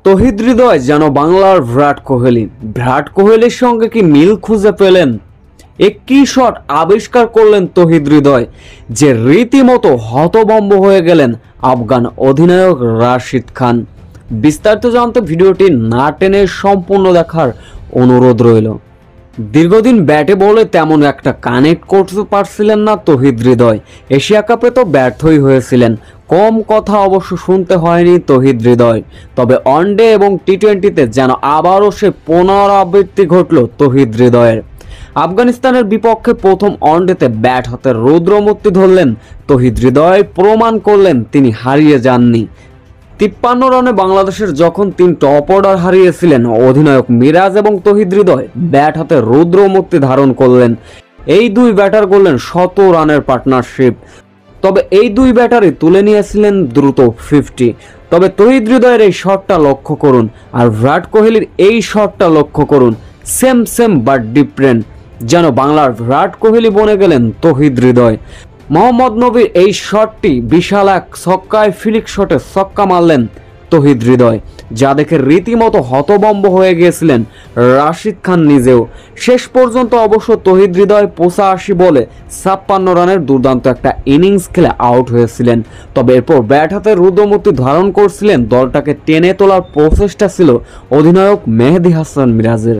তহিদ হৃদয় যেন বাংলার বিরাট কোহলির সঙ্গে কি মিল খুঁজে পেলেন? একই শট আবিষ্কার করলেন তহিদ হৃদয়, যে রীতিমতো হতভম্ব হয়ে গেলেন আফগান অধিনায়ক রাশিদ খান। বিস্তারিত জানতে ভিডিওটি না টেনে সম্পূর্ণ দেখার অনুরোধ রইল। দীর্ঘদিন ব্যাটে বলে তেমন একটা কানেক্ট করতে পারছিলেন না তহিদ হৃদয়। এশিয়া কাপে তো ব্যর্থই হয়েছিলেন। কম কথা অবশ্য শুনতে হয়নি তহিদ হৃদয়, তবে ওয়ানডে এবং টি-20তে যেন আবারও সে পুনরাবৃত্তি ঘটল তহিদ হৃদয়ের। আফগানিস্তানের বিপক্ষে প্রথম ওয়ানডেতে ব্যাট হাতে রৌদ্রমূর্তি ধরলেন তহিদ হৃদয়, প্রমাণ করলেন তিনি হারিয়ে যাননি। 53 রানে বাংলাদেশের যখন 3 টপ অর্ডার হারিয়েছিলেন, অধিনায়ক মিরাজ এবং তহিদ হৃদয় ব্যাট হাতে রৌদ্রমূর্তি ধারণ করলেন। এই দুই ব্যাটার করলেন 100 রানের পার্টনারশিপ। তবে এই দুই ব্যাটারই তুলে নিয়েছিলেন দ্রুত 50। তবে তহিদ হৃদয়ের এই শটটা লক্ষ্য করুন, আর বিরাট কোহলির এই শটটা লক্ষ্য করুন। Same but different. যেন বাংলার বিরাট কোহলি বনে গেলেন তহিদ হৃদয়। মোহাম্মদ নবীর এই শটটি বিশাল এক ছক্কায় ফ্লিক শটে ছক্কা মারলেন তহিদ হৃদয়, যা দেখে রীতিমতো হতভম্ব হয়ে গিয়েছিলেন রাশিদ খান নিজেও। শেষ পর্যন্ত অবশ্য তহিদ হৃদয় 85 বলে 56 রানের দুর্দান্ত একটা ইনিংস খেলে আউট হয়েছিলেন। তবে এরপর ব্যাট হাতে রৌদ্রমূর্তি ধারণ করছিলেন। দলটাকে টেনে তোলার প্রচেষ্টা ছিল অধিনায়ক মেহেদী হাসান মিরাজের।